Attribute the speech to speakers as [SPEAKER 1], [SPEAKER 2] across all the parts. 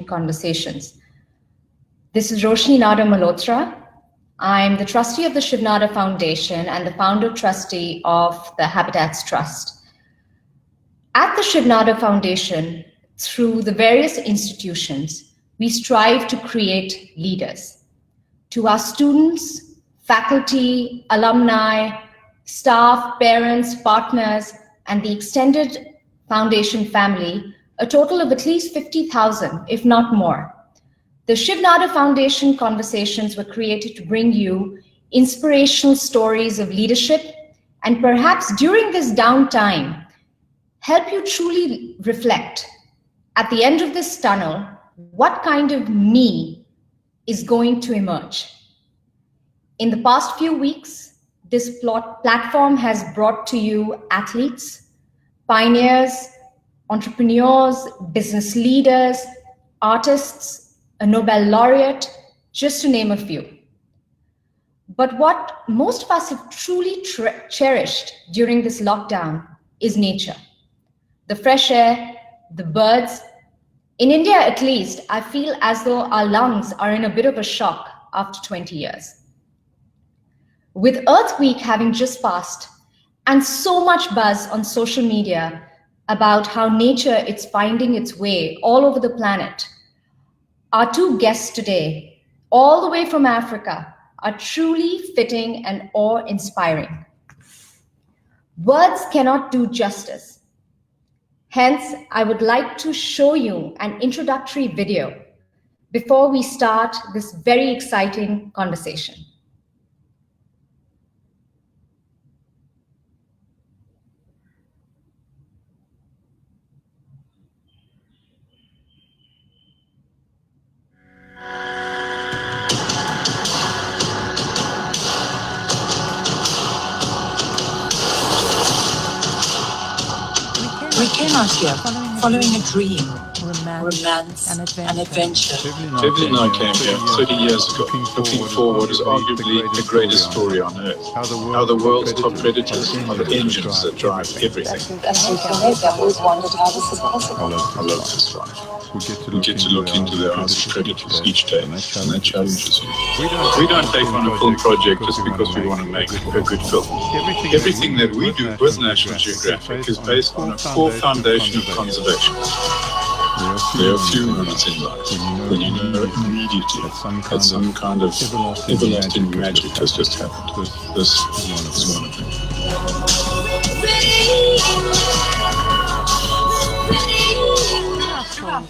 [SPEAKER 1] conversations. This is Roshni Malhotra. I'm the trustee of the Shiv Foundation and the founder trustee of the Habitats Trust. At the Shiv Foundation, through the various institutions, we strive to create leaders. To our students, faculty, alumni, staff, parents, partners, and the extended foundation family, a total of at least 50,000, if not more. The Shiv Foundation conversations were created to bring you inspirational stories of leadership and perhaps during this downtime, help you truly reflect at the end of this tunnel, what kind of me is going to emerge. In the past few weeks, this platform has brought to you athletes, pioneers, entrepreneurs, business leaders, artists, a Nobel laureate, just to name a few. But what most of us have truly cherished during this lockdown is nature. The fresh air, the birds. In India, at least, I feel as though our lungs are in a bit of a shock after 20 years. With Earth Week having just passed and so much buzz on social media about how nature is finding its way all over the planet, our two guests today, all the way from Africa, are truly fitting and awe-inspiring. Words cannot do justice. Hence, I would like to show you an introductory video before we start this very exciting conversation.
[SPEAKER 2] We came out here following a dream, romance, and adventure.
[SPEAKER 3] Beverly and I came here 30 years ago, looking for what is arguably the greatest story on Earth. How the world's top predators are the engines that drive everything.
[SPEAKER 2] As you can live, I've always wondered how this is possible.
[SPEAKER 3] I love this life. We get to look into the eyes of predators each day, and that challenges you. We don't take on a film project just because we want to make a good film. Everything that we do with National Geographic is based on a core foundation of conservation. There are few moments in life when you know immediately that some kind of everlasting magic has just happened. This is one of them.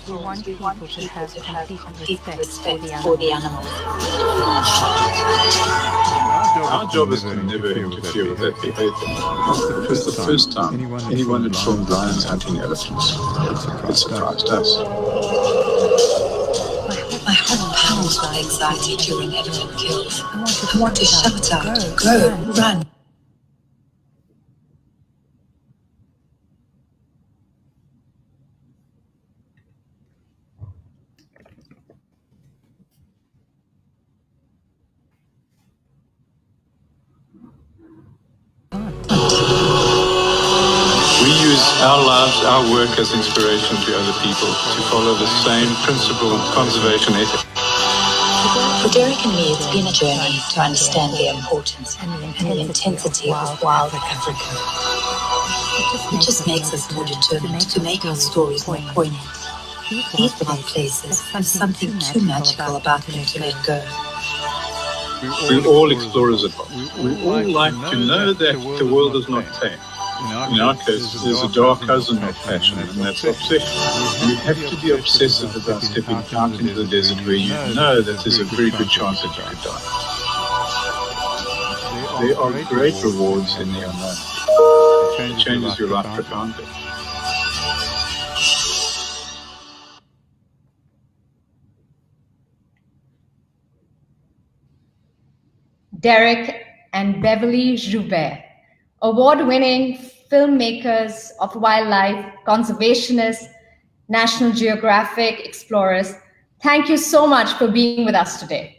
[SPEAKER 4] We want people to have complete respect for the animals.
[SPEAKER 3] Our job is to never interfere with that behavior. It was the first time anyone had filmed lions hunting elephants. It surprised us.
[SPEAKER 2] My heart pounds with anxiety during elephant kills. I want to shout out, go, run.
[SPEAKER 3] Our lives, our work as inspiration to other people to follow the same principle of conservation ethic.
[SPEAKER 2] For Dereck and me, it's been a journey to understand the importance and the intensity of wild Africa. It just makes us more determined to make our stories more poignant. These wild places have something too magical about them to let go.
[SPEAKER 3] We're all explorers at heart. We all like to know that the world is not tame. In our case, there's a dark cousin of passion, and that's obsession. You have to be obsessive about stepping out into the desert where you know that there's a very good chance that you could die. There are great rewards in the unknown. It changes your life profoundly.
[SPEAKER 1] Dereck and Beverly Joubert, award-winning filmmakers of wildlife, conservationists, National Geographic explorers. Thank you so much for being with us today.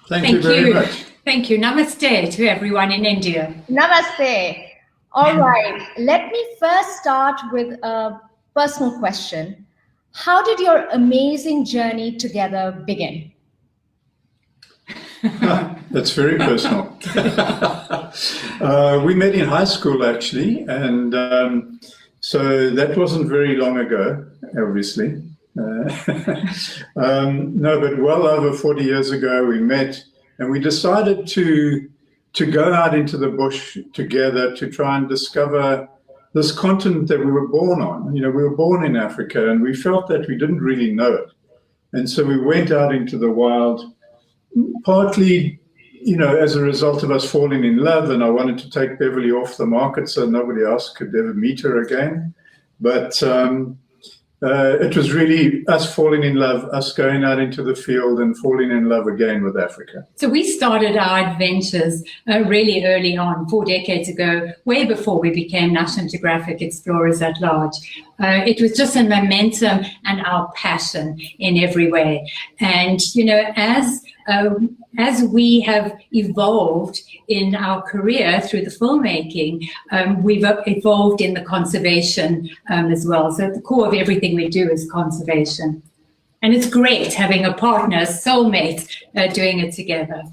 [SPEAKER 3] Thank you very much.
[SPEAKER 4] Thank you. Namaste to everyone in India.
[SPEAKER 1] Namaste. All right, let me first start with a personal question. How did your amazing journey together begin?
[SPEAKER 3] That's very personal. We met in high school, actually, and so that wasn't very long ago, obviously. No, but well over 40 years ago we met, and we decided to go out into the bush together to try and discover this continent that we were born on. You know, we were born in Africa, and we felt that we didn't really know it. And so we went out into the wild, partly, you know, as a result of us falling in love, and I wanted to take Beverly off the market so nobody else could ever meet her again. But it was really us falling in love, us going out into the field and falling in love again with Africa.
[SPEAKER 5] So we started our adventures really early on, 4 decades ago, way before we became National Geographic Explorers at Large. It was just a momentum and our passion in every way. And, you know, as we have evolved in our career through the filmmaking, we've evolved in the conservation as well. So at the core of everything we do is conservation. And it's great having a partner, soulmate, doing it together.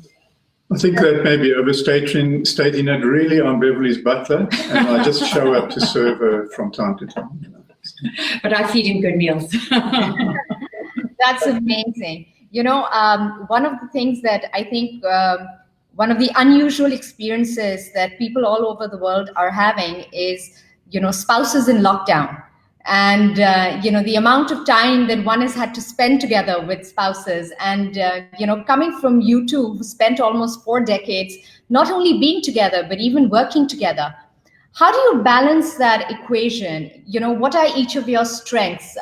[SPEAKER 3] I think that may be overstating it. Really, I'm Beverly's butler, and I just show up to serve her from time to time. You know.
[SPEAKER 5] But I feed him good meals.
[SPEAKER 1] That's amazing. You know, one of the things that I think, one of the unusual experiences that people all over the world are having is, you know, spouses in lockdown. And, you know, the amount of time that one has had to spend together with spouses. And, you know, coming from you two, who spent almost 4 decades, not only being together, but even working together. How do you balance that equation? You know, what are each of your strengths?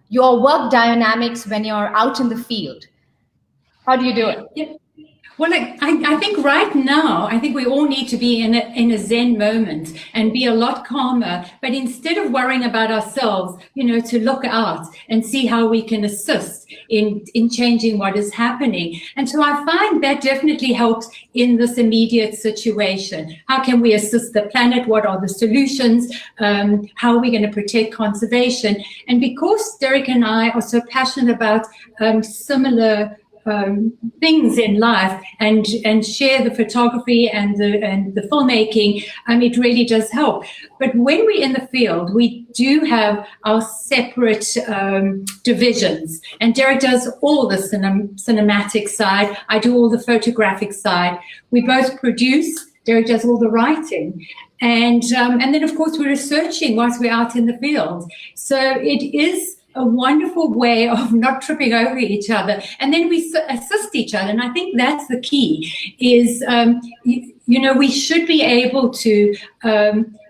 [SPEAKER 1] Your work dynamics when you're out in the field? How do you do it?
[SPEAKER 5] Yeah. Well, I think right now, I think we all need to be in a Zen moment and be a lot calmer. But instead of worrying about ourselves, you know, to look out and see how we can assist in changing what is happening. And so I find that definitely helps in this immediate situation. How can we assist the planet? What are the solutions? How are we going to protect conservation? And because Dereck and I are so passionate about similar things in life and share the photography and the filmmaking, it really does help. But when we're in the field, we do have our separate divisions. And Dereck does all the cinematic side. I do all the photographic side. We both produce. Dereck does all the writing. And then, of course, we're researching whilst we're out in the field. So it is a wonderful way of not tripping over each other, and then we assist each other. And I think that's the key is, you know, we should be able to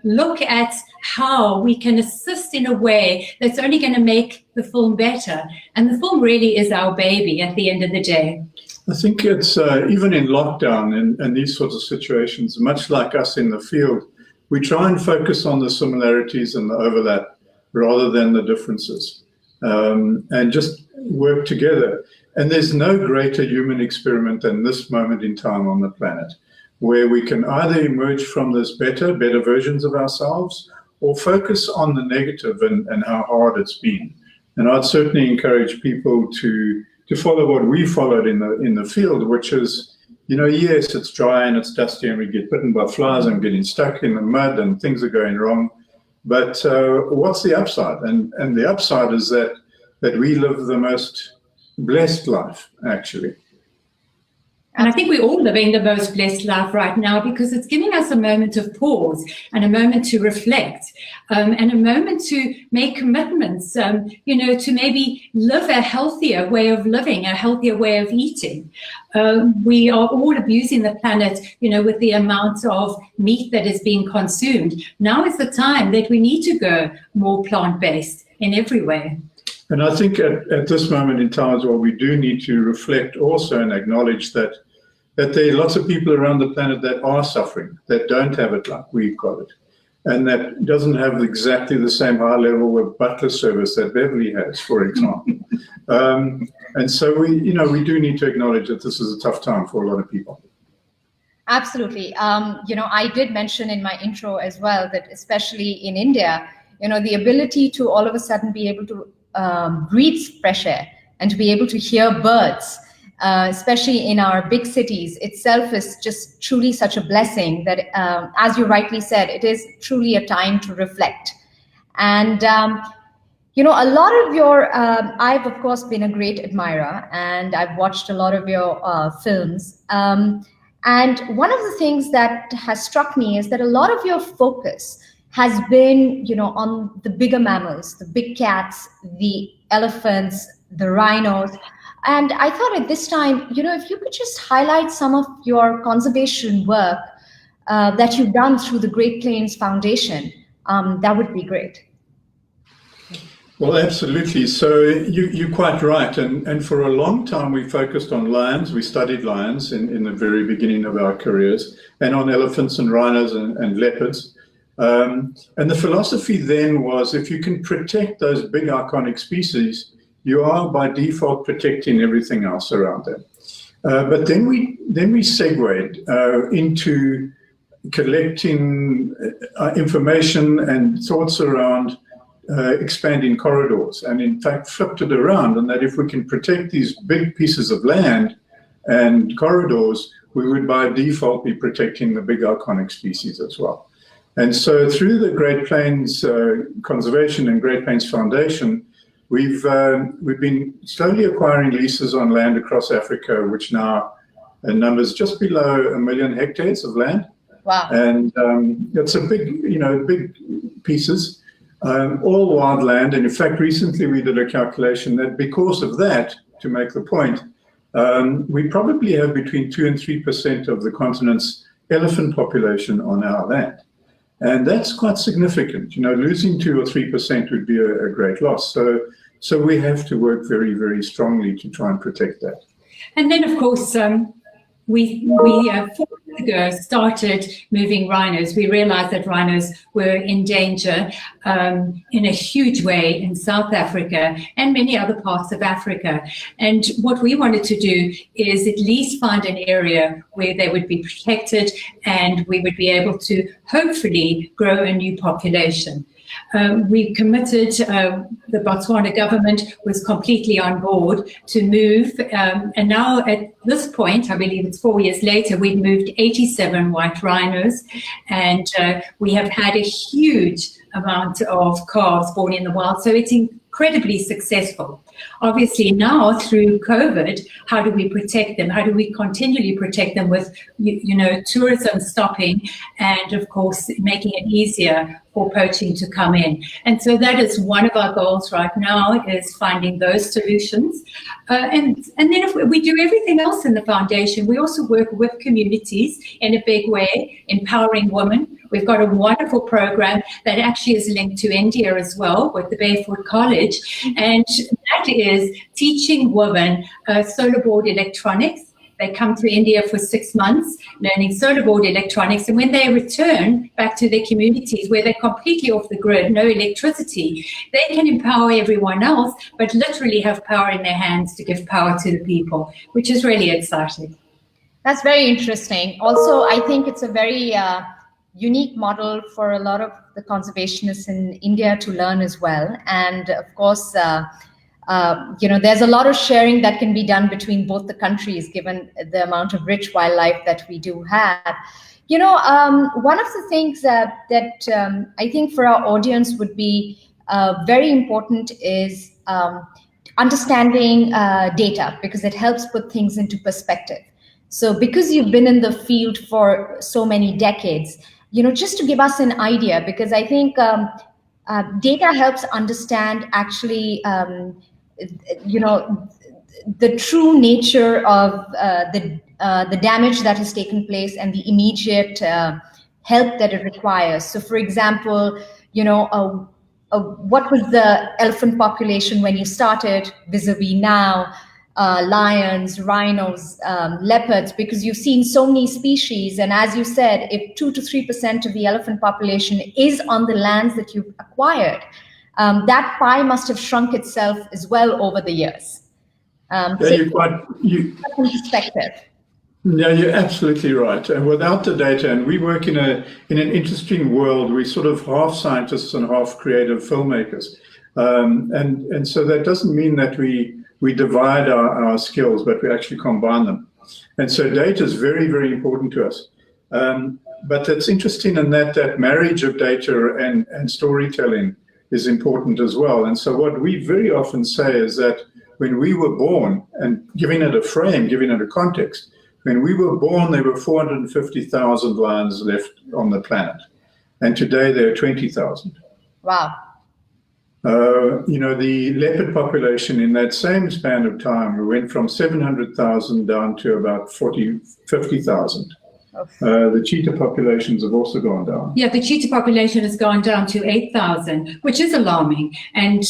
[SPEAKER 5] look at how we can assist in a way that's only going to make the film better. And the film really is our baby at the end of the day.
[SPEAKER 3] I think it's even in lockdown and these sorts of situations, much like us in the field, we try and focus on the similarities and the overlap rather than the differences. And just work together. And there's no greater human experiment than this moment in time on the planet, where we can either emerge from this better versions of ourselves, or focus on the negative and how hard it's been. And I'd certainly encourage people to follow what we followed in the field, which is, you know, yes, it's dry and it's dusty and we get bitten by flies and getting stuck in the mud and things are going wrong. But what's the upside? And the upside is that we live the most blessed life, actually.
[SPEAKER 5] And I think we're all living the most blessed life right now because it's giving us a moment of pause and a moment to reflect and a moment to make commitments, you know, to maybe live a healthier way of living, a healthier way of eating. We are all abusing the planet, you know, with the amount of meat that is being consumed. Now is the time that we need to go more plant-based in every way.
[SPEAKER 3] And I think at this moment in time as well, we do need to reflect also and acknowledge that there are lots of people around the planet that are suffering, that don't have it like we've got it, and that doesn't have exactly the same high level of butler service that Beverly has, for example. And so we do need to acknowledge that this is a tough time for a lot of people.
[SPEAKER 1] Absolutely. You know, I did mention in my intro as well that especially in India, you know, the ability to all of a sudden be able to breathe fresh air and to be able to hear birds, especially in our big cities, itself is just truly such a blessing that, as you rightly said, it is truly a time to reflect. And a lot of your, I've of course been a great admirer, and I've watched a lot of your films. And one of the things that has struck me is that a lot of your focus has been, on the bigger mammals, the big cats, the elephants, the rhinos. And I thought at this time, if you could just highlight some of your conservation work that you've done through the Great Plains Foundation, that would be great.
[SPEAKER 3] Well, absolutely. So you're quite right. And for a long time, we focused on lions. We studied lions in the very beginning of our careers, and on elephants and rhinos and leopards. And the philosophy then was, if you can protect those big iconic species, you are by default protecting everything else around them. But then we segued into collecting information and thoughts around expanding corridors, and in fact flipped it around, and that if we can protect these big pieces of land and corridors, we would by default be protecting the big iconic species as well. And so through the Great Plains Conservation and Great Plains Foundation, we've been slowly acquiring leases on land across Africa, which now numbers just below 1 million hectares of land.
[SPEAKER 1] Wow.
[SPEAKER 3] And it's a big, big pieces. All wild land, and in fact recently we did a calculation that because of that, to make the point, we probably have between 2 and 3% of the continent's elephant population on our land, and that's quite significant. Losing 2 or 3% would be a great loss. So we have to work very, very strongly to try and protect that. And
[SPEAKER 5] then of course we 4 years ago started moving rhinos. We realized that rhinos were in danger in a huge way in South Africa and many other parts of Africa. And what we wanted to do is at least find an area where they would be protected and we would be able to hopefully grow a new population. We committed, the Botswana government was completely on board to move, and now at this point, I believe it's 4 years later, we've moved 87 white rhinos, and we have had a huge amount of calves born in the wild, so it's incredibly successful. Obviously now through COVID, how do we protect them? How do we continually protect them with, tourism stopping and of course making it easier for poaching to come in? And so that is one of our goals right now, is finding those solutions. And then if we do everything else in the foundation, we also work with communities in a big way, empowering women. We've got a wonderful program that actually is linked to India as well with the Barefoot College, and that is teaching women solar board electronics. They come to India for 6 months learning solar board electronics, and when they return back to their communities where they're completely off the grid, no electricity, they can empower everyone else, but literally have power in their hands to give power to the people, which is really exciting.
[SPEAKER 1] That's very interesting. Also, I think it's a very unique model for a lot of the conservationists in India to learn as well. And of course, there's a lot of sharing that can be done between both the countries, given the amount of rich wildlife that we do have. One of the things that I think for our audience would be very important is understanding data, because it helps put things into perspective. So because you've been in the field for so many decades, just to give us an idea, because I think data helps understand actually, the true nature of the damage that has taken place and the immediate help that it requires. So, for example, what was the elephant population when you started vis-a-vis now? Lions, rhinos, leopards, because you've seen so many species. And as you said, if 2 to 3% of the elephant population is on the lands that you've acquired, that pie must have shrunk itself as well over the years. Perspective.
[SPEAKER 3] No, you're absolutely right. And without the data, and we work in an interesting world, we're sort of half scientists and half creative filmmakers. And so that doesn't mean that we divide our skills, but we actually combine them. And so data is very, very important to us. But it's interesting in that marriage of data and storytelling is important as well. And so what we very often say is that when we were born, and giving it a frame, giving it a context, when we were born, there were 450,000 lions left on the planet. And today there are 20,000.
[SPEAKER 1] Wow.
[SPEAKER 3] The leopard population in that same span of time, we went from 700,000 down to about 50,000. The cheetah populations have also gone down.
[SPEAKER 5] Yeah, the cheetah population has gone down to 8,000, which is alarming. And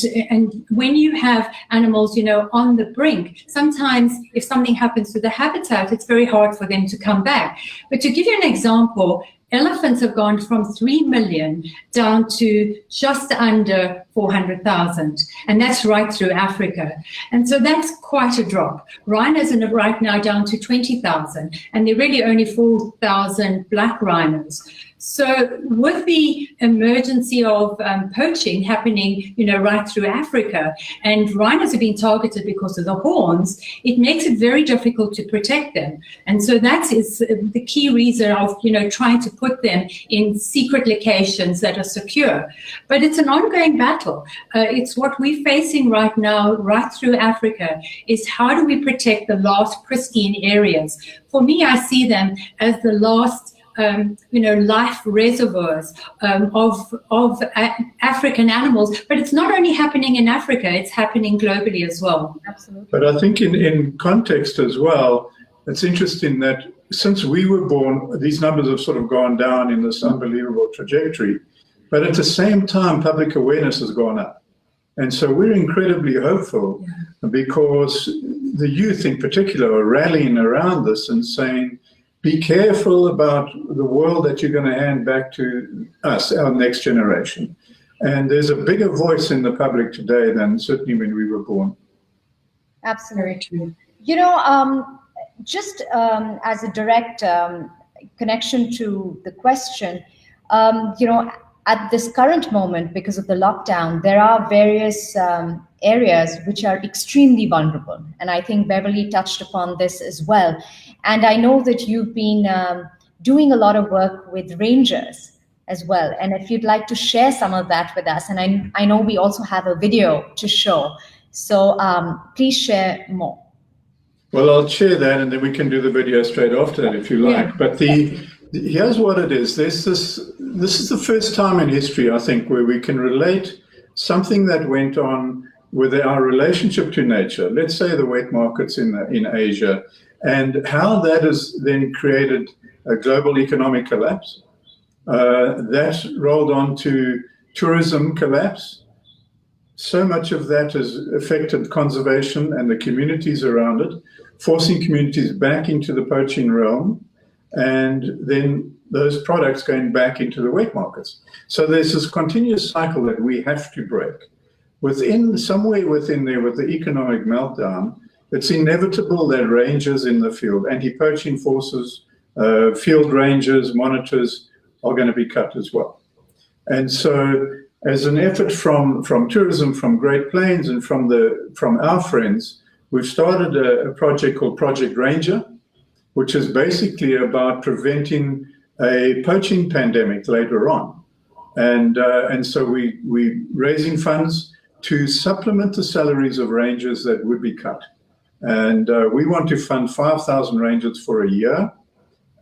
[SPEAKER 5] when you have animals, on the brink, sometimes if something happens to the habitat, it's very hard for them to come back. But to give you an example, elephants have gone from 3 million down to just under 400,000, and that's right through Africa. And so that's quite a drop. Rhinos are right now down to 20,000, and there are really only 4,000 black rhinos. So with the emergency of poaching happening, right through Africa, and rhinos are being targeted because of the horns, it makes it very difficult to protect them. And so that is the key reason of, trying to put them in secret locations that are secure. But it's an ongoing battle. It's what we're facing right now, right through Africa, is how do we protect the last pristine areas? For me, I see them as the last life reservoirs of African animals. But it's not only happening in Africa, it's happening globally as well.
[SPEAKER 1] Absolutely.
[SPEAKER 3] But I think in context as well, it's interesting that since we were born, these numbers have sort of gone down in this unbelievable trajectory. But at the same time, public awareness has gone up. And so we're incredibly hopeful because the youth in particular are rallying around this and saying, be careful about the world that you're going to hand back to us, our next generation. And there's a bigger voice in the public today than certainly when we were born.
[SPEAKER 1] Absolutely true. Just as a direct connection to the question, at this current moment, because of the lockdown, there are various areas which are extremely vulnerable. And I think Beverly touched upon this as well. And I know that you've been doing a lot of work with rangers as well. And if you'd like to share some of that with us, and I know we also have a video to show. So please share more.
[SPEAKER 3] Well, I'll share that and then we can do the video straight after that if you like. Yeah. But here's what it is. This is the first time in history, I think, where we can relate something that went on with our relationship to nature, let's say the wet markets in Asia, and how that has then created a global economic collapse. That rolled on to tourism collapse. So much of that has affected conservation and the communities around it, forcing communities back into the poaching realm, and then those products going back into the wet markets. So there's this continuous cycle that we have to break. Somewhere within there, with the economic meltdown, it's inevitable that rangers in the field, anti-poaching forces, field rangers, monitors are going to be cut as well. And so as an effort from tourism, from Great Plains and from our friends, we've started a project called Project Ranger, which is basically about preventing a poaching pandemic later on. And so we're raising funds to supplement the salaries of rangers that would be cut. And we want to fund 5,000 rangers for a year.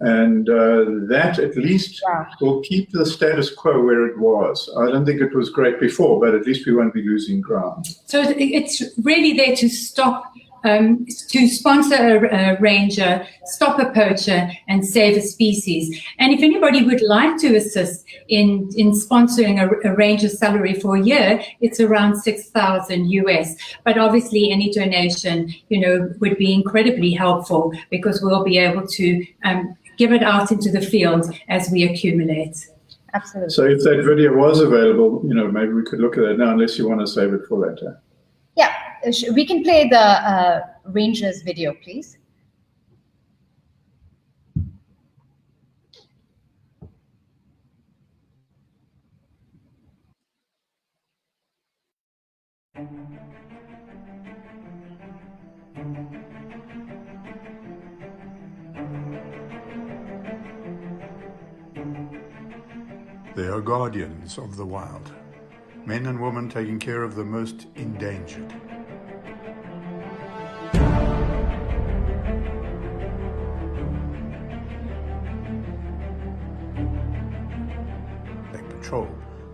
[SPEAKER 3] And that at least will keep the status quo where it was. I don't think it was great before, but at least we won't be losing ground.
[SPEAKER 5] So it's really there to stop, to sponsor a ranger, stop a poacher, and save a species. And if anybody would like to assist in sponsoring a ranger's salary for a year, it's around $6,000 US. But obviously, any donation, would be incredibly helpful because we'll be able to give it out into the field as we accumulate.
[SPEAKER 1] Absolutely.
[SPEAKER 3] So if that video was available, maybe we could look at it now, unless you want to save it for later.
[SPEAKER 1] Yeah, we can play the Rangers video, please.
[SPEAKER 3] They are guardians of the wild, men and women taking care of the most endangered. They patrol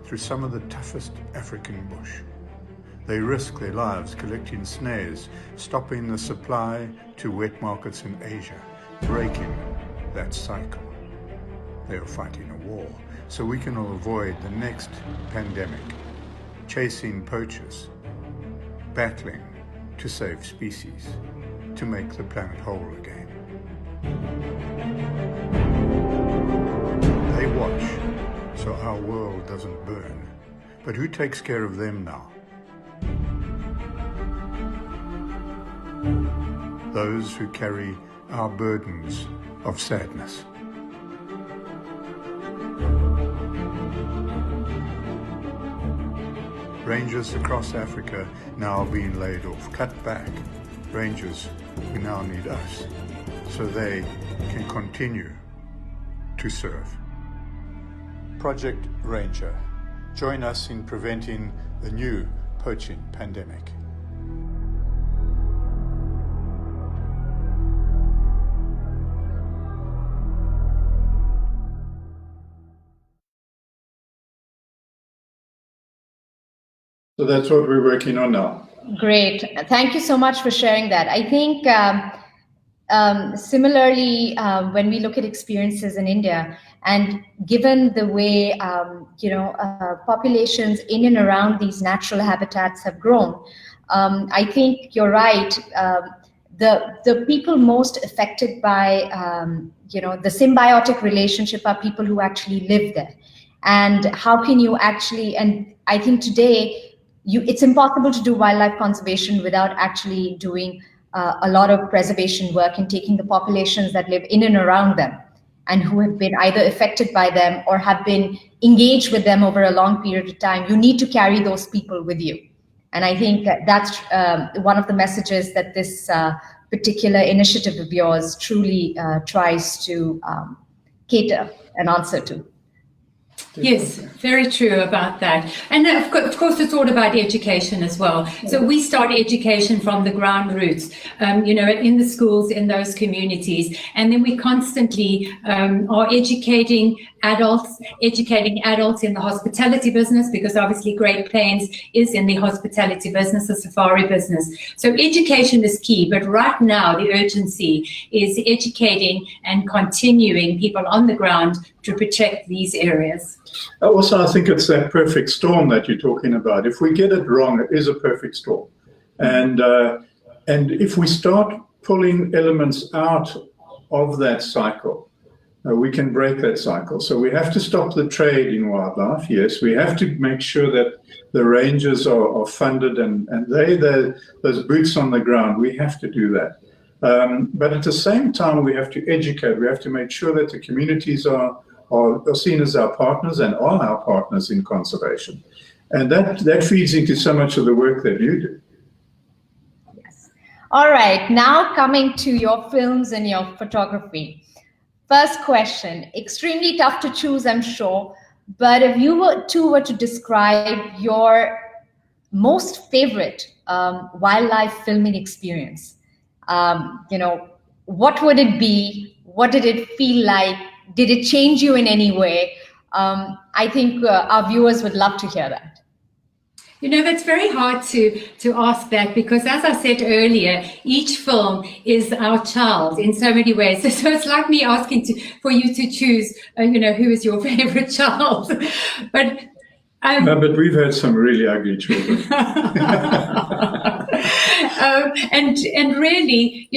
[SPEAKER 3] through some of the toughest African bush. They risk their lives collecting snares, stopping the supply to wet markets in Asia, breaking that cycle. They are fighting a war so we can all avoid the next pandemic, chasing poachers, battling to save species, to make the planet whole again. They watch so our world doesn't burn, but who takes care of them now? Those who carry our burdens of sadness. Rangers across Africa now being laid off, cut back. Rangers who now need us so they can continue to serve. Project Ranger. Join us in preventing the new poaching pandemic. So that's what we're working on now.
[SPEAKER 1] Great. Thank you so much for sharing that. I think similarly, when we look at experiences in India, and given the way populations in and around these natural habitats have grown, I think you're right. The people most affected by the symbiotic relationship are people who actually live there. And how can you actually? And I think today, it's impossible to do wildlife conservation without actually doing a lot of preservation work and taking the populations that live in and around them and who have been either affected by them or have been engaged with them over a long period of time. You need to carry those people with you. And I think that's one of the messages that this particular initiative of yours truly tries to cater an answer to.
[SPEAKER 5] Yes, very true about that. And of course, it's all about education as well. So we start education from the ground roots, in the schools, in those communities. And then we constantly are educating adults in the hospitality business, because obviously Great Plains is in the hospitality business, the safari business. So education is key, but right now the urgency is educating and continuing people on the ground to protect these areas.
[SPEAKER 3] Also, I think it's that perfect storm that you're talking about. If we get it wrong, it is a perfect storm. And if we start pulling elements out of that cycle, we can break that cycle. So we have to stop the trade in wildlife, yes. We have to make sure that the rangers are funded and those boots on the ground, we have to do that. But at the same time, we have to educate. We have to make sure that the communities are seen as our partners and are our partners in conservation. And that feeds into so much of the work that you do.
[SPEAKER 1] Yes. All right, now coming to your films and your photography. First question, extremely tough to choose, I'm sure, but if you were to describe your most favorite wildlife filming experience, what would it be? What did it feel like? Did it change you in any way? I think our viewers would love to hear that.
[SPEAKER 5] That's very hard to ask that, because as I said earlier, each film is our child in so many ways. So it's like me asking for you to choose, who is your favorite child. But
[SPEAKER 3] but we've had some really ugly children.
[SPEAKER 5] And really,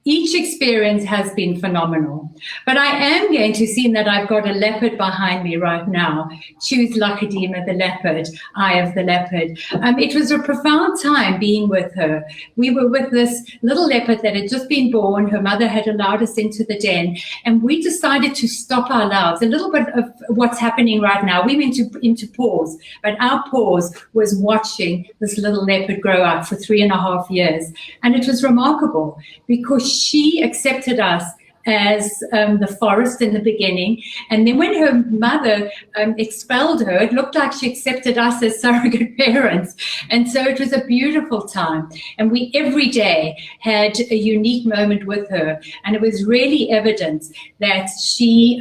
[SPEAKER 5] each experience has been phenomenal. But I am going to see that I've got a leopard behind me right now. Choose Lakadima the leopard, Eye of the leopard. It was a profound time being with her. We were with this little leopard that had just been born. Her mother had allowed us into the den, and we decided to stop our lives. A little bit of what's happening right now. We went into pause, but our pause was watching this little leopard grow up for 3.5 years. And it was remarkable because she accepted us as the forest in the beginning. And then when her mother expelled her, it looked like she accepted us as surrogate parents. And so it was a beautiful time. And we every day had a unique moment with her. And it was really evident that she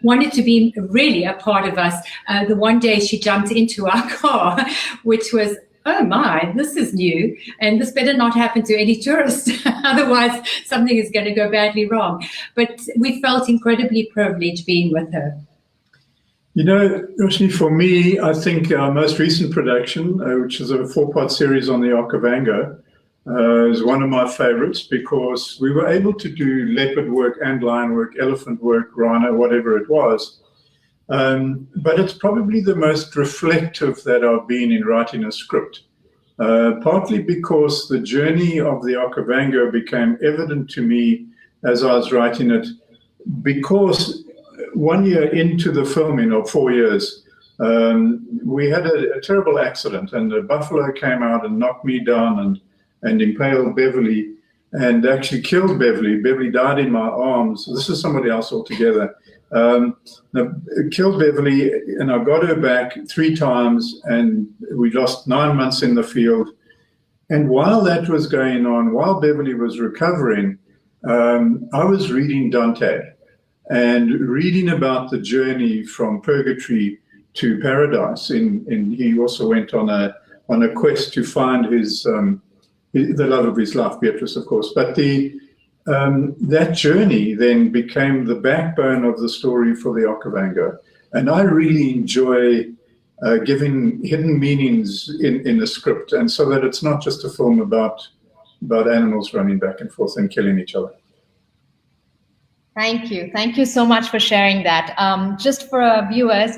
[SPEAKER 5] wanted to be really a part of us. The one day she jumped into our car, which was, oh my, this is new, and this better not happen to any tourist, otherwise something is going to go badly wrong. But we felt incredibly privileged being with her.
[SPEAKER 3] You know, Roshni, for me, I think our most recent production, which is a 4-part series on the Okavango, is one of my favorites because we were able to do leopard work and lion work, elephant work, rhino, whatever it was. But it's probably the most reflective that I've been in writing a script, partly because the journey of the Okavango became evident to me as I was writing it, because 1 year into the filming, or 4 years, we had a terrible accident, and a buffalo came out and knocked me down and impaled Beverly and actually killed Beverly. Beverly died in my arms. This is somebody else altogether. Killed Beverly, and I got her back 3 times, and we lost 9 months in the field. And while that was going on, while Beverly was recovering, I was reading Dante and reading about the journey from purgatory to paradise. He also went on a quest to find the love of his life, Beatrice, of course. But that journey then became the backbone of the story for the Okavango. And I really enjoy giving hidden meanings in the script, and so that it's not just a film about animals running back and forth and killing each other.
[SPEAKER 1] Thank you. Thank you so much for sharing that. Just for our viewers,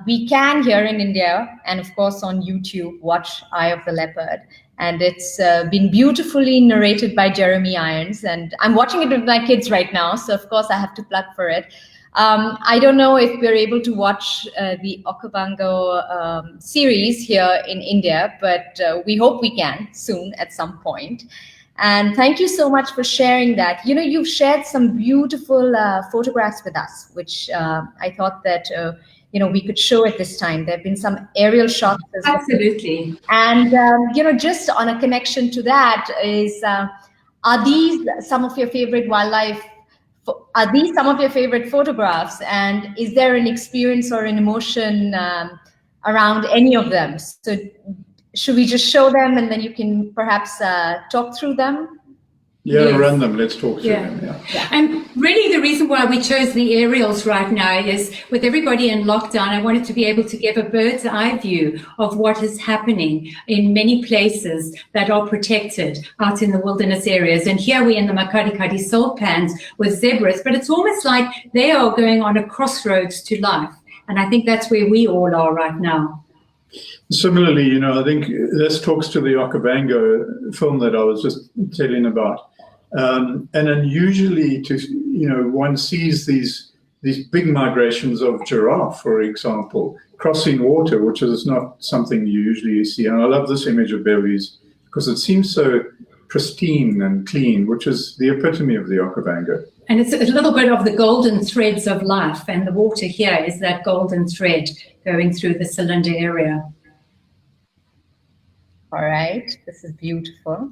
[SPEAKER 1] we can here in India, and of course on YouTube, watch Eye of the Leopard. And it's been beautifully narrated by Jeremy Irons. And I'm watching it with my kids right now, so of course I have to plug for it. I don't know if we're able to watch the Okavango series here in India, but we hope we can soon at some point. And thank you so much for sharing that. You know, you've shared some beautiful photographs with us, which I thought that we could show at this time. There have been some aerial shots as well.
[SPEAKER 5] Absolutely.
[SPEAKER 1] And, just on a connection to that is, are these some of your favorite wildlife? Are these some of your favorite photographs? And is there an experience or an emotion around any of them? So should we just show them and then you can perhaps talk through them?
[SPEAKER 3] Yeah,
[SPEAKER 5] Yes.
[SPEAKER 3] run them. Let's talk through them. Yeah.
[SPEAKER 5] And really the reason why we chose the aerials right now is with everybody in lockdown, I wanted to be able to give a bird's eye view of what is happening in many places that are protected out in the wilderness areas. And here we're in the Makadikadi salt pans with zebras, but it's almost like they are going on a crossroads to life. And I think that's where we all are right now.
[SPEAKER 3] Similarly, I think this talks to the Okavango film that I was just telling about. And unusually, one sees these big migrations of giraffe, for example, crossing water, which is not something you usually see. And I love this image of Beverly's because it seems so pristine and clean, which is the epitome of the Okavango.
[SPEAKER 5] And it's a little bit of the golden threads of life, and the water here is that golden thread going through the cylinder area.
[SPEAKER 1] All right, this is beautiful.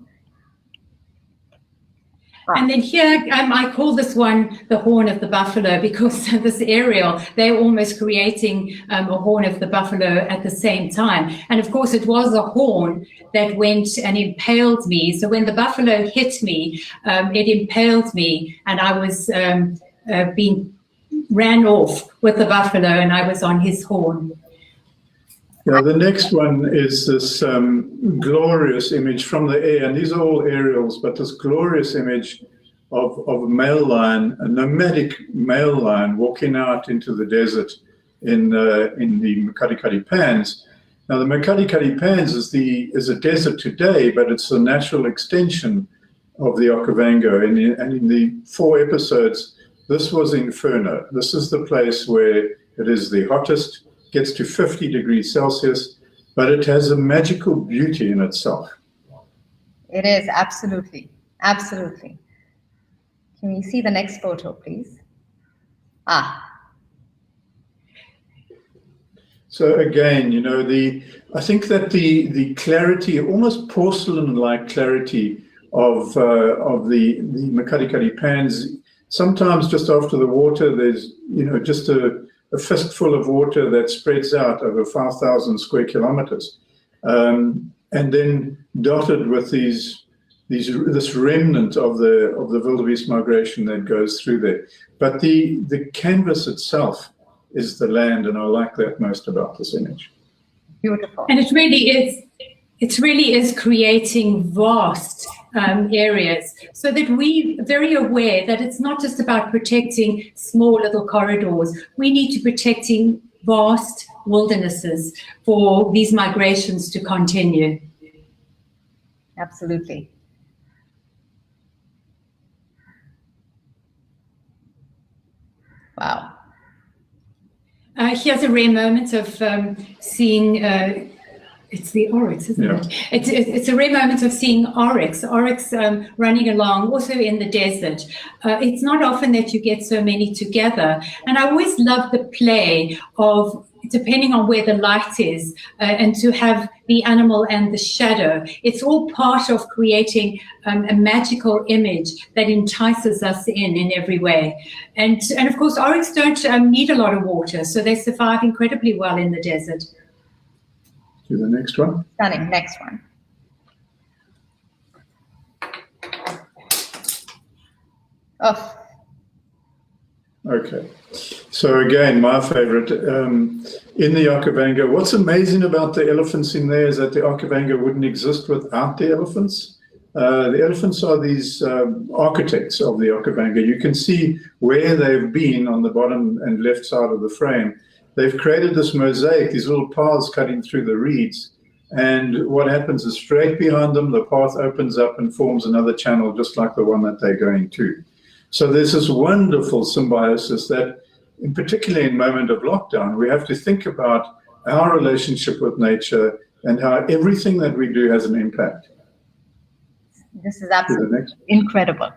[SPEAKER 5] And then here, I call this one the horn of the buffalo because this aerial, they're almost creating a horn of the buffalo at the same time. And of course, it was a horn that went and impaled me. So when the buffalo hit me, it impaled me, and I was ran off with the buffalo, and I was on his horn.
[SPEAKER 3] Yeah, the next one is this glorious image from the air, and these are all aerials, but this glorious image of a male lion, a nomadic male lion, walking out into the desert in the Makati Pans. Now, the Makati Pans is a desert today, but it's a natural extension of the Okavango. And in the 4 episodes, this was Inferno. This is the place where it is the hottest, gets to 50 degrees Celsius, but it has a magical beauty in itself.
[SPEAKER 1] It is, absolutely. Absolutely. Can we see the next photo, please?
[SPEAKER 3] So again, you know, I think that the clarity, almost porcelain-like clarity of the Makati Pans, sometimes just after the water, there's, you know, just a fistful of water that spreads out over 5,000 square kilometers, and then dotted with this remnant of the wildebeest migration that goes through there. But the canvas itself is the land, and I like that most about this image.
[SPEAKER 1] Beautiful.
[SPEAKER 5] And it really is creating vast areas, so that we're very aware that it's not just about protecting small little corridors. We need to protecting vast wildernesses for these migrations to continue.
[SPEAKER 1] Absolutely. Wow.
[SPEAKER 5] Here's a rare moment of seeing, it's the oryx, isn't it? It's a rare moment of seeing oryx running along, also in the desert. It's not often that you get so many together. And I always love the play of, depending on where the light is, and to have the animal and the shadow. It's all part of creating a magical image that entices us in every way. And of course, oryx don't need a lot of water, so they survive incredibly well in the desert.
[SPEAKER 3] Do the next one.
[SPEAKER 1] Stunning. Next one. Oh.
[SPEAKER 3] Okay. So again, my favorite, in the Okavango, what's amazing about the elephants in there is that the Okavango wouldn't exist without the elephants. The elephants are these architects of the Okavango. You can see where they've been on the bottom and left side of the frame. They've created this mosaic, these little paths cutting through the reeds. And what happens is straight behind them, the path opens up and forms another channel, just like the one that they're going to. So there's this wonderful symbiosis that, in particularly in moment of lockdown, we have to think about our relationship with nature and how everything that we do has an impact.
[SPEAKER 1] This is absolutely incredible.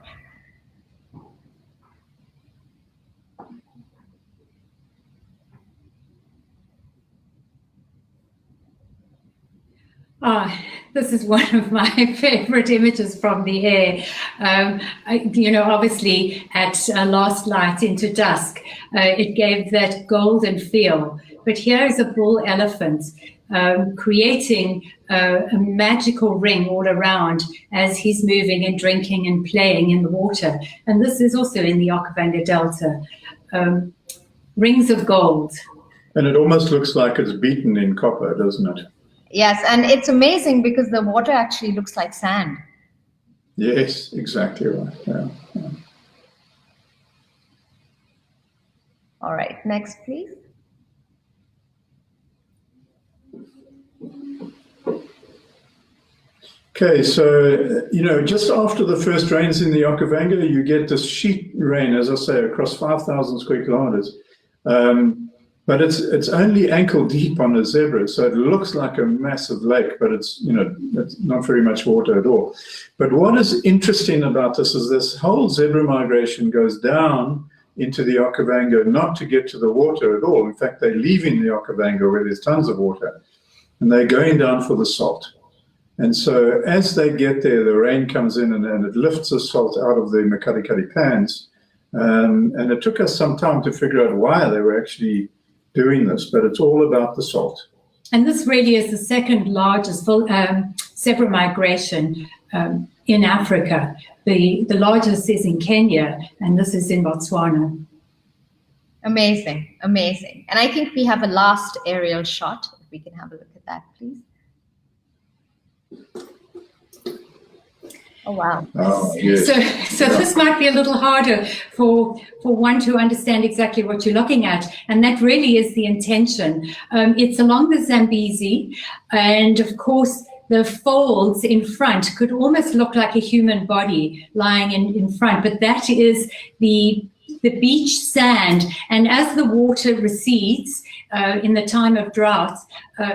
[SPEAKER 5] This is one of my favorite images from the air. You know, obviously at last light into dusk, it gave that golden feel. But here is a bull elephant creating a magical ring all around as he's moving and drinking and playing in the water. And this is also in the Okavango Delta. Rings of gold.
[SPEAKER 3] And it almost looks like it's beaten in copper, doesn't it?
[SPEAKER 1] Yes, and it's amazing because the water actually looks like sand.
[SPEAKER 3] Yes, exactly right. Yeah.
[SPEAKER 1] All right, next, please.
[SPEAKER 3] Okay, so, you know, just after the first rains in the Okavango, you get this sheet rain, as I say, across 5,000 square kilometers. But it's only ankle deep on the Jouberts, so it looks like a massive lake, but it's, you know, it's not very much water at all. But what is interesting about this whole zebra migration goes down into the Okavango, not to get to the water at all. In fact, they're leaving the Okavango where there's tons of water, and they're going down for the salt. And so as they get there, the rain comes in and it lifts the salt out of the Makati Pans. And it took us some time to figure out why they were actually doing this, but it's all about the salt.
[SPEAKER 5] And this really is the second largest zebra migration in Africa. The largest is in Kenya, and this is in Botswana.
[SPEAKER 1] Amazing, amazing. And I think we have a last aerial shot. If we can have a look at that, please. Oh, wow.
[SPEAKER 3] Yes.
[SPEAKER 5] So this might be a little harder for one to understand exactly what you're looking at, and that really is the intention. It's along the Zambezi, and of course the folds in front could almost look like a human body lying in front, but that is the beach sand. And as the water recedes in the time of drought,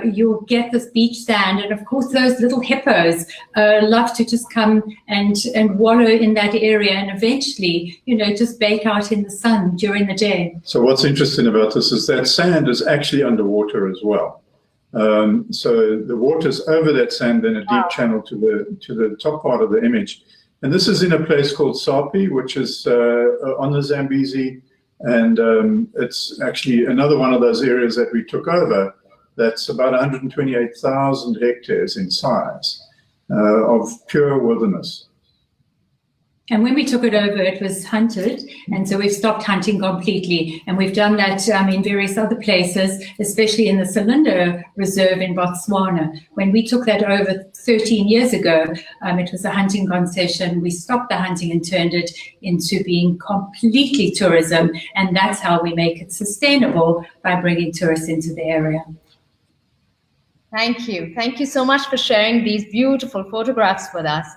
[SPEAKER 5] you'll get this beach sand. And of course, those little hippos love to just come and wallow in that area, and eventually, just bake out in the sun during the day.
[SPEAKER 3] So what's interesting about this is that sand is actually underwater as well. So the water's over that sand, then a deep channel to the top part of the image. And this is in a place called Sapi, which is on the Zambezi. And it's actually another one of those areas that we took over that's about 128,000 hectares in size of pure wilderness.
[SPEAKER 5] And when we took it over, it was hunted, and so we've stopped hunting completely. And we've done that in various other places, especially in the Salindo Reserve in Botswana. When we took that over 13 years ago, it was a hunting concession. We stopped the hunting and turned it into being completely tourism, and that's how we make it sustainable, by bringing tourists into the area.
[SPEAKER 1] Thank you. Thank you so much for sharing these beautiful photographs with us.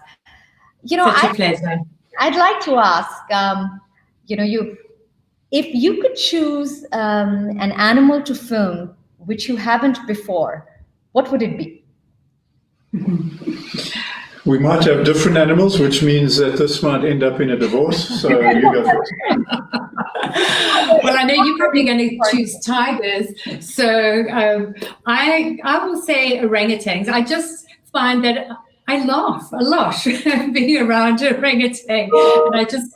[SPEAKER 5] Such a pleasure.
[SPEAKER 1] I'd like to ask, if you could choose an animal to film which you haven't before, what would it be?
[SPEAKER 3] We might have different animals, which means that this might end up in a divorce. So you go first.
[SPEAKER 5] Well, I know you're probably going to choose tigers, so I will say orangutans. I just find that I laugh a lot being around orangutan, and I just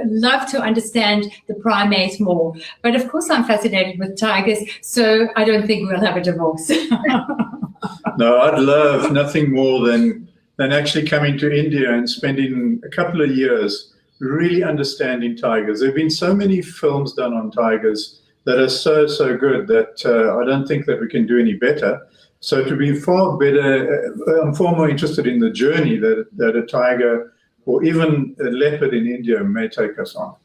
[SPEAKER 5] love to understand the primate more. But of course, I'm fascinated with tigers, so I don't think we'll have a divorce.
[SPEAKER 3] No, I'd love nothing more than actually coming to India and spending a couple of years really understanding tigers. There have been so many films done on tigers that are so good that I don't think that we can do any better. So to be far better, I'm far more interested in the journey that a tiger or even a leopard in India may take us on.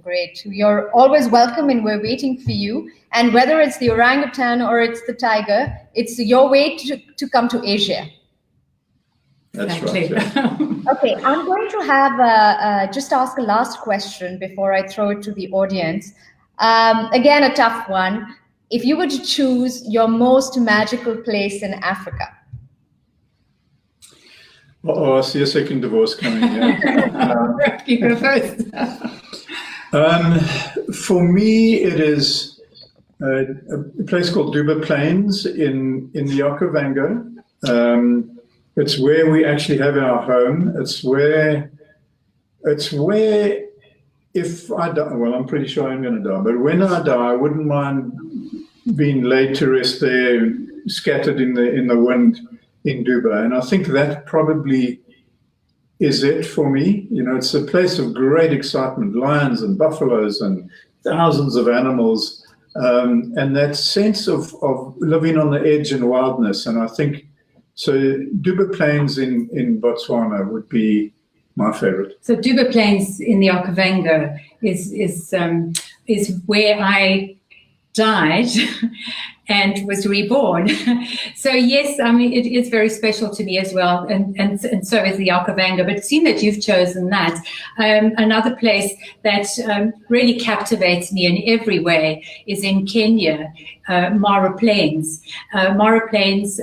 [SPEAKER 1] Great. You're always welcome, and we're waiting for you. And whether it's the orangutan or it's the tiger, it's your way to come to Asia.
[SPEAKER 3] That's right. Yeah.
[SPEAKER 1] Okay, I'm going to have just ask a last question before I throw it to the audience. Again, a tough one. If you were to choose your most magical place in Africa.
[SPEAKER 3] I see a second divorce coming. Yeah.
[SPEAKER 5] You go first.
[SPEAKER 3] For me, it is a place called Jouberts Plains in the Okavango. It's where we actually have our home. It's where if I die, well, I'm pretty sure I'm going to die, but when I die, I wouldn't mind being laid to rest there, scattered in the wind in Jouberts. And I think that probably is it for me. It's a place of great excitement, lions and buffaloes and thousands of animals, and that sense of living on the edge and wildness. And I think, so Jouberts Plains in Botswana would be my favorite.
[SPEAKER 5] So Jouberts Plains in the Okavango is where I died and was reborn. So yes, it is very special to me as well, and so is the Okavango. But seeing that you've chosen that, another place that really captivates me in every way is in Kenya, Mara Plains. Mara Plains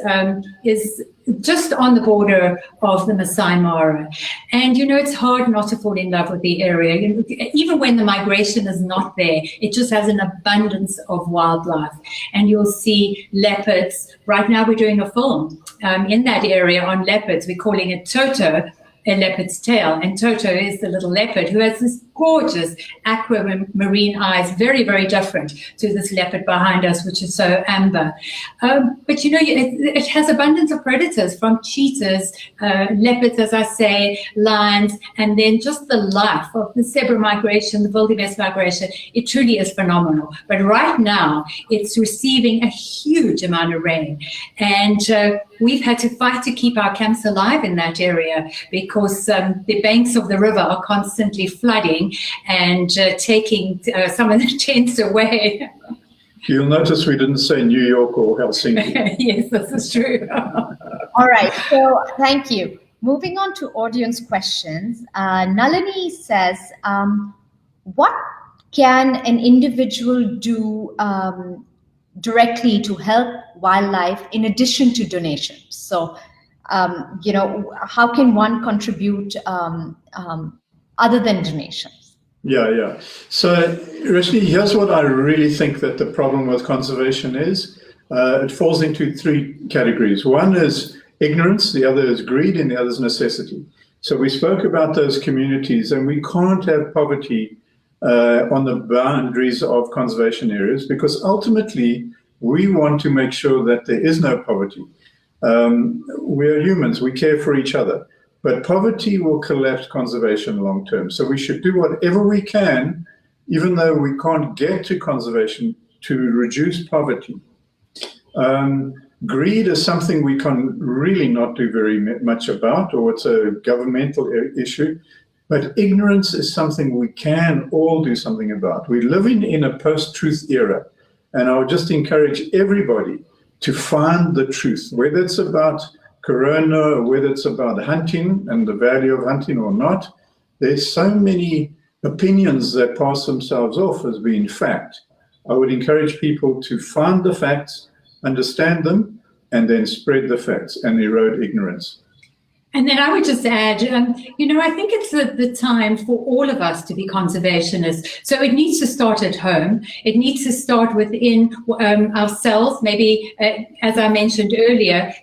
[SPEAKER 5] is just on the border of the Masai Mara. And, it's hard not to fall in love with the area. Even when the migration is not there, it just has an abundance of wildlife. And you'll see leopards. Right now we're doing a film in that area on leopards. We're calling it Toto, a leopard's tail. And Toto is the little leopard who has this gorgeous aquamarine eyes, very, very different to this leopard behind us, which is so amber. But it has abundance of predators, from cheetahs, leopards, as I say, lions, and then just the life of the zebra migration, the wildebeest migration. It truly is phenomenal. But right now, it's receiving a huge amount of rain, and we've had to fight to keep our camps alive in that area, because the banks of the river are constantly flooding and taking some of the tents away.
[SPEAKER 3] You'll notice we didn't say New York or Helsinki.
[SPEAKER 5] Yes, this is true.
[SPEAKER 1] All right, so thank you. Moving on to audience questions. Nalini says, what can an individual do directly to help wildlife in addition to donations? So, how can one contribute other than donations?
[SPEAKER 3] Yeah. So, Roshni, here's what I really think that the problem with conservation is. It falls into three categories. One is ignorance, the other is greed, and the other is necessity. So we spoke about those communities, and we can't have poverty on the boundaries of conservation areas, because ultimately we want to make sure that there is no poverty. We are humans, we care for each other. But poverty will collapse conservation long term. So we should do whatever we can, even though we can't get to conservation, to reduce poverty. Greed is something we can really not do very much about, or it's a governmental issue. But ignorance is something we can all do something about. We're living in a post-truth era. And I would just encourage everybody to find the truth, whether it's about Corona, or whether it's about hunting and the value of hunting or not. There's so many opinions that pass themselves off as being fact. I would encourage people to find the facts, understand them, and then spread the facts and erode ignorance.
[SPEAKER 5] And then I would just add, I think it's the time for all of us to be conservationists. So it needs to start at home. It needs to start within ourselves. Maybe, as I mentioned earlier,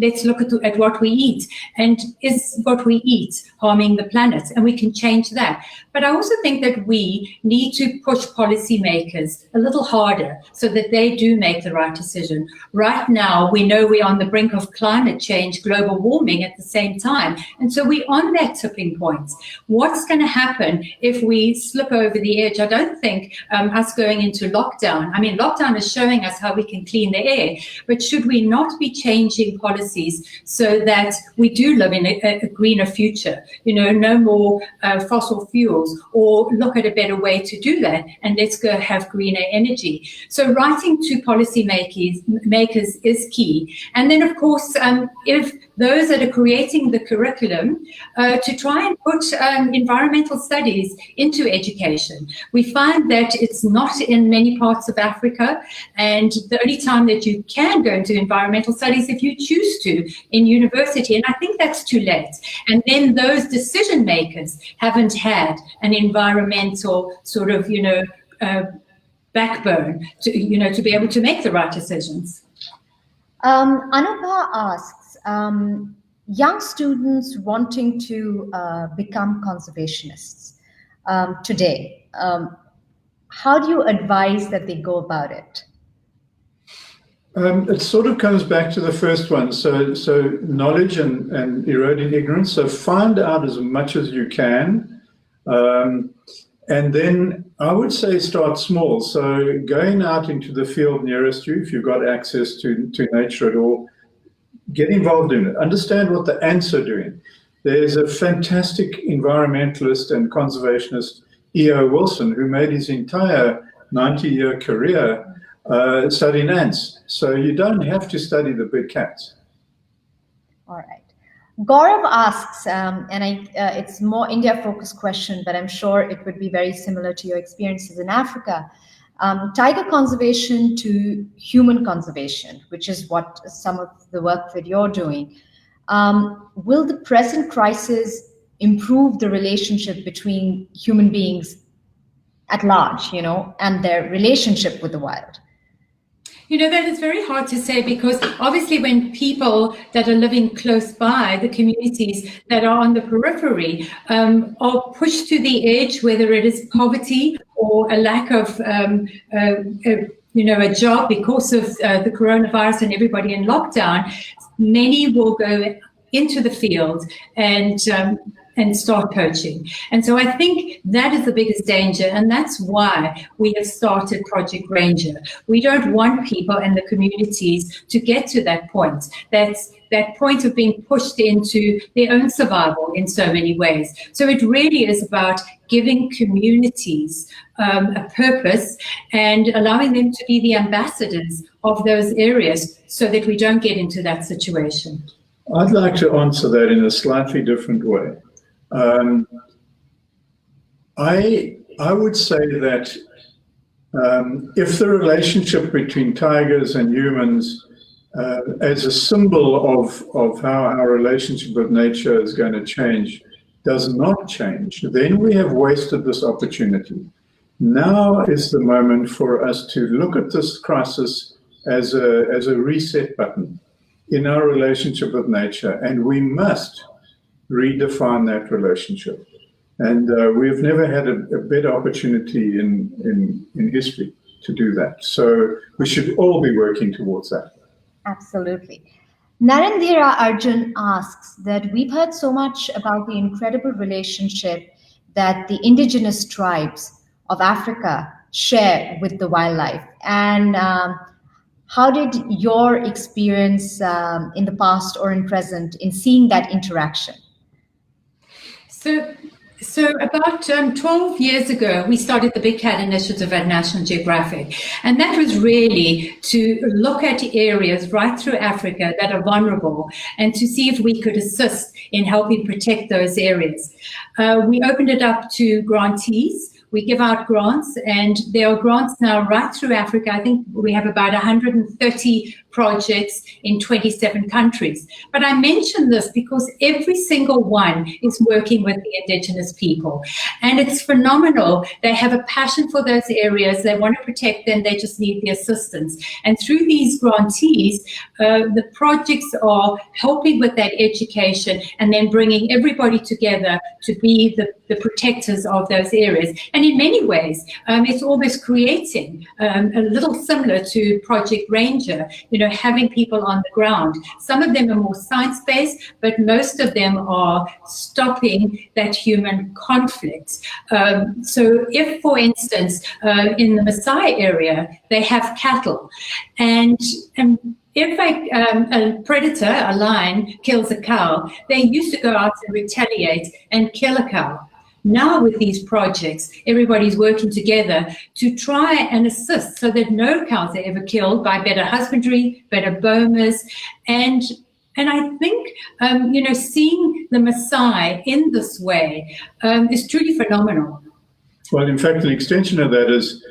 [SPEAKER 5] let's look at what we eat. And is what we eat harming the planet? And we can change that. But I also think that we need to push policymakers a little harder so that they do make the right decision. Right now, we know we're on the brink of climate change, global warming at the same time. And so we're on that tipping point. What's going to happen if we slip over the edge? I don't think us going into lockdown, lockdown is showing us how we can clean the air, but should we not be changing policies so that we do live in a greener future? No more fossil fuels, or look at a better way to do that, and let's go have greener energy. So writing to policy makers is key. And then, of course, if those that are creating the curriculum, to try and put environmental studies into education. We find that it's not in many parts of Africa, and the only time that you can go into environmental studies if you choose to in university, and I think that's too late. And then those decision makers haven't had an environmental sort of, backbone to be able to make the right decisions.
[SPEAKER 1] Anubha asks, young students wanting to become conservationists today, how do you advise that they go about it?
[SPEAKER 3] It sort of comes back to the first one. So knowledge and eroding ignorance. So find out as much as you can. And then I would say start small. So going out into the field nearest you, if you've got access to nature at all, get involved in it. Understand what the ants are doing. There's a fantastic environmentalist and conservationist, E.O. Wilson, who made his entire 90-year career studying ants. So you don't have to study the big cats.
[SPEAKER 1] All right. Gaurav asks, it's more India-focused question, but I'm sure it would be very similar to your experiences in Africa. Tiger conservation to human conservation, which is what some of the work that you're doing. Will the present crisis improve the relationship between human beings at large, and their relationship with the wild?
[SPEAKER 5] That is very hard to say, because obviously when people that are living close by, the communities that are on the periphery, are pushed to the edge, whether it is poverty or a lack of a job because of the coronavirus and everybody in lockdown, many will go into the field and start poaching. And so I think that is the biggest danger, and that's why we have started Project Ranger. We don't want people and the communities to get to that point. That's that point of being pushed into their own survival in so many ways. So it really is about giving communities a purpose and allowing them to be the ambassadors of those areas so that we don't get into that situation.
[SPEAKER 3] I'd like to answer that in a slightly different way. I would say that if the relationship between tigers and humans as a symbol of how our relationship with nature is going to change does not change, then we have wasted this opportunity. Now is the moment for us to look at this crisis as a reset button in our relationship with nature, and we must redefine that relationship. And we've never had a better opportunity in history to do that. So we should all be working towards that.
[SPEAKER 1] Absolutely. Narendra Arjun asks that we've heard so much about the incredible relationship that the indigenous tribes of Africa share with the wildlife. And how did your experience in the past or in present in seeing that interaction?
[SPEAKER 5] So about 12 years ago, we started the Big Cat Initiative at National Geographic. And that was really to look at areas right through Africa that are vulnerable and to see if we could assist in helping protect those areas. We opened it up to grantees. We give out grants, and there are grants now right through Africa. I think we have about 130 projects in 27 countries. But I mention this because every single one is working with the indigenous people. And it's phenomenal. They have a passion for those areas. They want to protect them. They just need the assistance. And through these grantees, the projects are helping with that education and then bringing everybody together to be the protectors of those areas. And in many ways, it's almost creating a little similar to Project Ranger, having people on the ground. Some of them are more science-based, but most of them are stopping that human conflict. So if, for instance, in the Maasai area, they have cattle, and if a predator, a lion, kills a cow, they used to go out and retaliate and kill a cow. Now with these projects, everybody's working together to try and assist so that no cows are ever killed by better husbandry, better bomas. And I think, seeing the Maasai in this way is truly phenomenal.
[SPEAKER 3] Well, in fact, an extension of that is,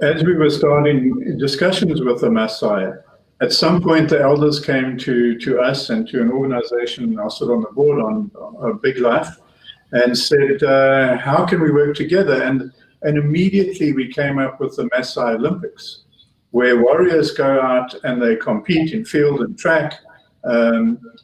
[SPEAKER 3] as we were starting discussions with the Maasai, at some point the elders came to us and to an organization I sit on the board on Big Life, and said, how can we work together? And immediately we came up with the Maasai Olympics, where warriors go out and they compete in field and track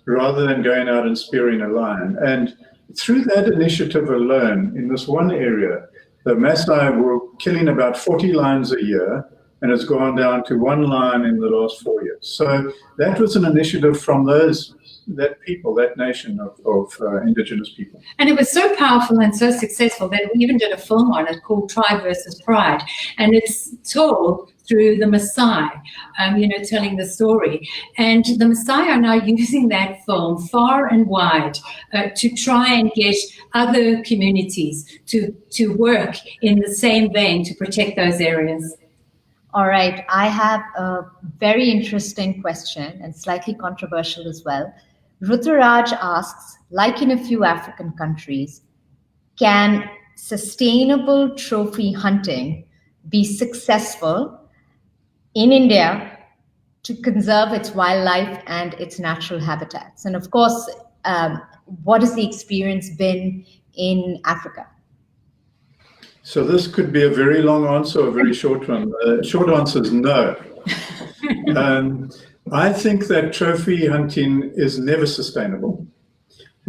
[SPEAKER 3] rather than going out and spearing a lion. And through that initiative alone, in this one area, the Maasai were killing about 40 lions a year, and it's gone down to 1 lion in the last 4 years. So that was an initiative from that nation of indigenous people. And
[SPEAKER 5] it was so powerful and so successful that we even did a film on it called Tribe versus Pride. And it's told through the Maasai, telling the story. And the Maasai are now using that film far and wide to try and get other communities to work in the same vein to protect those areas.
[SPEAKER 1] All right, I have a very interesting question and slightly controversial as well. Ruturaj asks, like in a few African countries, can sustainable trophy hunting be successful in India to conserve its wildlife and its natural habitats? And of course, what has the experience been in Africa?
[SPEAKER 3] So this could be a very long answer or a very short one. Short answer is no. I think that trophy hunting is never sustainable.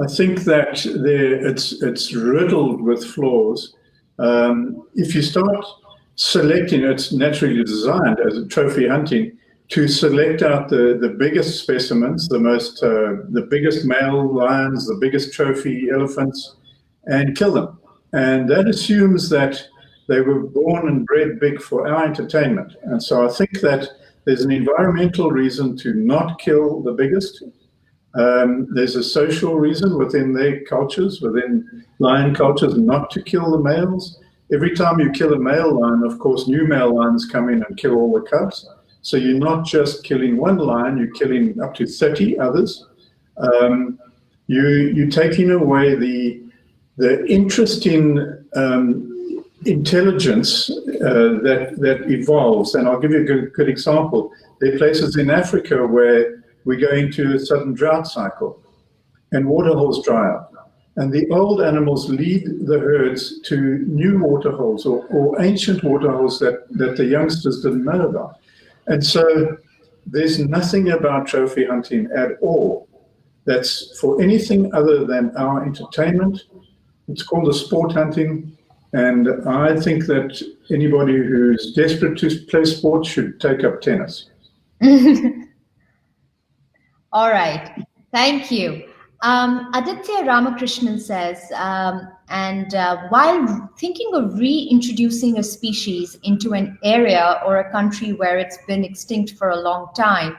[SPEAKER 3] I think that it's riddled with flaws. If you start selecting, it's naturally designed as a trophy hunting to select out the biggest specimens, the biggest male lions, the biggest trophy elephants, and kill them. And that assumes that they were born and bred big for our entertainment. And so I think that there's an environmental reason to not kill the biggest. There's a social reason within their cultures, within lion cultures, not to kill the males. Every time you kill a male lion, of course, new male lions come in and kill all the cubs. So you're not just killing one lion, you're killing up to 30 others. You're taking away the interesting intelligence that evolves. And I'll give you a good example. There are places in Africa where we go into a sudden drought cycle and waterholes dry up. And the old animals lead the herds to new waterholes or ancient waterholes that the youngsters didn't know about. And so there's nothing about trophy hunting at all that's for anything other than our entertainment. It's called a sport hunting. And I think that anybody who's desperate to play sports should take up tennis.
[SPEAKER 1] All right. Thank you. Aditya Ramakrishnan says, while thinking of reintroducing a species into an area or a country where it's been extinct for a long time,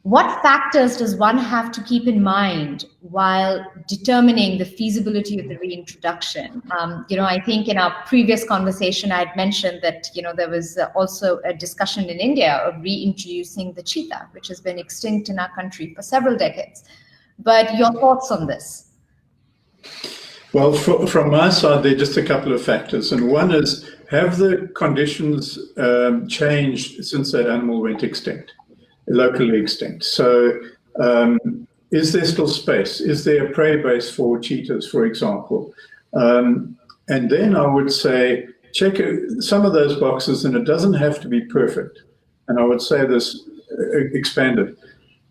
[SPEAKER 1] what factors does one have to keep in mind while determining the feasibility of the reintroduction? I think in our previous conversation, I had mentioned that, there was also a discussion in India of reintroducing the cheetah, which has been extinct in our country for several decades. But your thoughts on this?
[SPEAKER 3] Well, from my side, there are just a couple of factors. And one is, have the conditions changed since that animal went extinct? Locally extinct. So is there still space? Is there a prey base for cheetahs, for example? And then I would say, check some of those boxes, and it doesn't have to be perfect. And I would say this expanded.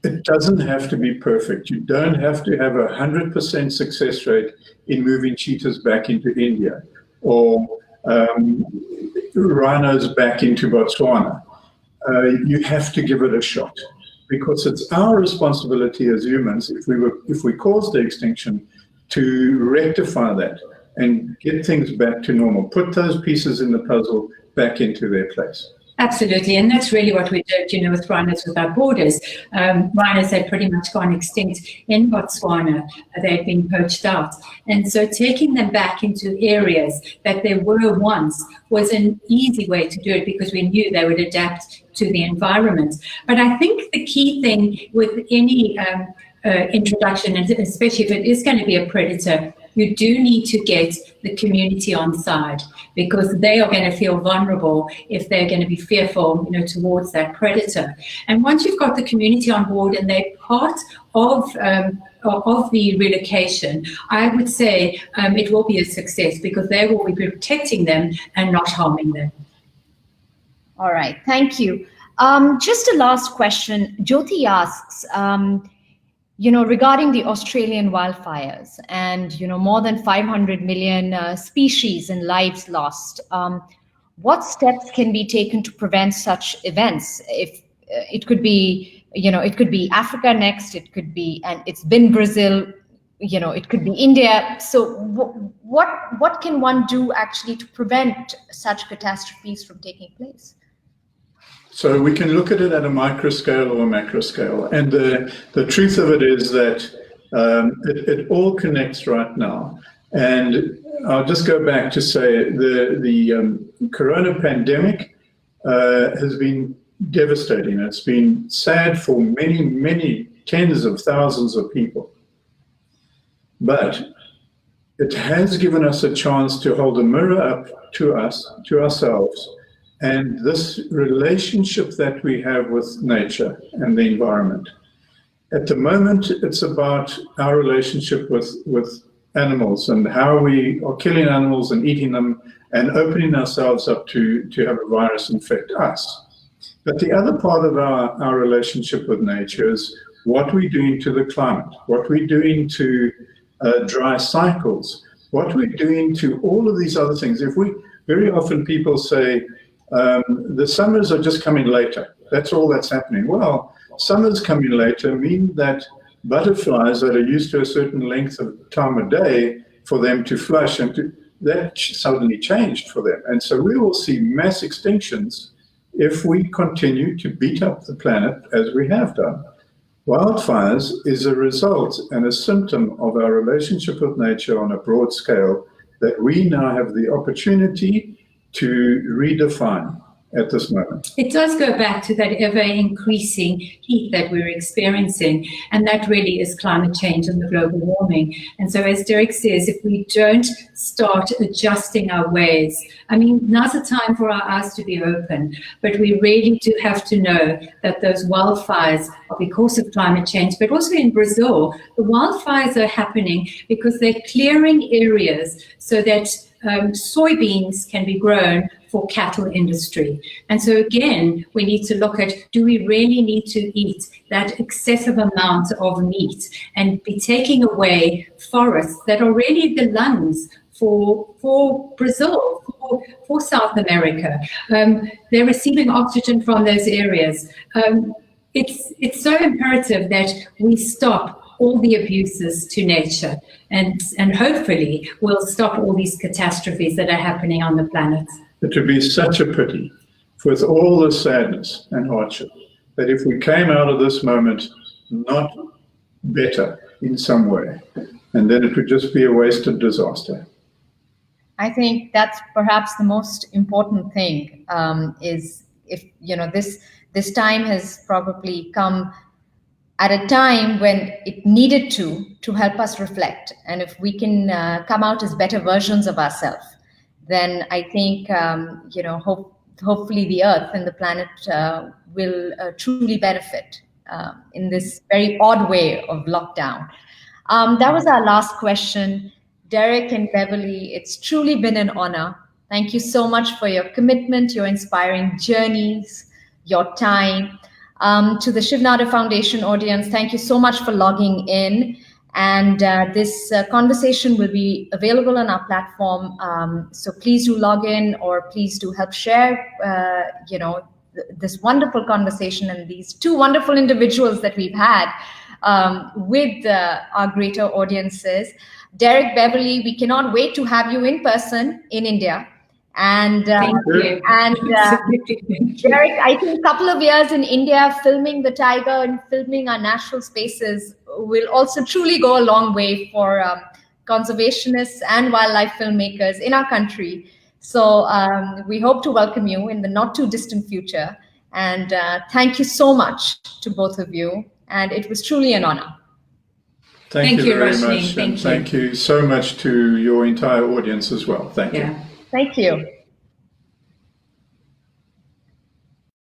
[SPEAKER 3] It doesn't have to be perfect. You don't have to have 100% success rate in moving cheetahs back into India or rhinos back into Botswana. You have to give it a shot, because it's our responsibility as humans, if we cause the extinction, to rectify that and get things back to normal, put those pieces in the puzzle back into their place.
[SPEAKER 5] Absolutely, and that's really what we did, with Rhinos Without Borders. Rhinos had pretty much gone extinct in Botswana. They'd been poached out. And so taking them back into areas that they were once was an easy way to do it, because we knew they would adapt to the environment. But I think the key thing with any introduction, and especially if it is going to be a predator, you do need to get the community on side, because they are going to feel vulnerable if they're going to be fearful, towards that predator. And once you've got the community on board and they're part of the relocation, I would say it will be a success, because they will be protecting them and not harming them.
[SPEAKER 1] All right, thank you. Just a last question. Jyoti asks, regarding the Australian wildfires and, more than 500 million species and lives lost, what steps can be taken to prevent such events? If it could be, it could be Africa next, it could be, and it's been Brazil, it could be India. So what can one do actually to prevent such catastrophes from taking place?
[SPEAKER 3] So we can look at it at a micro scale or a macro scale. And the truth of it is that it all connects right now. And I'll just go back to say the corona pandemic has been devastating. It's been sad for many, many tens of thousands of people. But it has given us a chance to hold a mirror up to ourselves, and this relationship that we have with nature and the environment. At the moment, it's about our relationship with animals and how we are killing animals and eating them and opening ourselves up to have a virus infect us. But the other part of our relationship with nature is what we're doing to the climate, what we're doing to dry cycles, what we're doing to all of these other things. Very often people say, the summers are just coming later. That's all that's happening. Well, summers coming later mean that butterflies that are used to a certain length of time a day for them to flush, that suddenly changed for them. And so we will see mass extinctions if we continue to beat up the planet as we have done. Wildfires is a result and a symptom of our relationship with nature on a broad scale that we now have the opportunity to redefine at this moment.
[SPEAKER 5] It does go back to that ever-increasing heat that we're experiencing, and that really is climate change and the global warming. And so, as Dereck says, if we don't start adjusting our ways, I mean, now's the time for our eyes to be open, but we really do have to know that those wildfires are because of climate change, but also in Brazil, the wildfires are happening because they're clearing areas so that soybeans can be grown for cattle industry. And so again, we need to look at, do we really need to eat that excessive amount of meat and be taking away forests that are really the lungs for Brazil, for South America? They're receiving oxygen from those areas. It's so imperative that we stop all the abuses to nature, and hopefully we'll stop all these catastrophes that are happening on the planet.
[SPEAKER 3] It would be such a pity, with all the sadness and hardship, that if we came out of this moment not better in some way, and then it would just be a wasted disaster.
[SPEAKER 1] I think that's perhaps the most important thing, is if, this time has probably come at a time when it needed to help us reflect. And if we can come out as better versions of ourselves, then I think, hopefully the Earth and the planet will truly benefit in this very odd way of lockdown. That was our last question. Dereck and Beverly, it's truly been an honor. Thank you so much for your commitment, your inspiring journeys, your time. To the Shiv Nadar Foundation audience, thank you so much for logging in. And this conversation will be available on our platform. So please do log in, or please do help share, this wonderful conversation and these two wonderful individuals that we've had with our greater audiences. Dereck, Beverly, we cannot wait to have you in person in India. And Dereck, I think a couple of years in India filming the tiger and filming our natural spaces will also truly go a long way for conservationists and wildlife filmmakers in our country. So we hope to welcome you in the not too distant future. And thank you so much to both of you. And it was truly an honor.
[SPEAKER 3] Thank you very
[SPEAKER 5] Roshni.
[SPEAKER 3] much. And thank you so much to your entire audience as well. Thank you.
[SPEAKER 1] Thank you.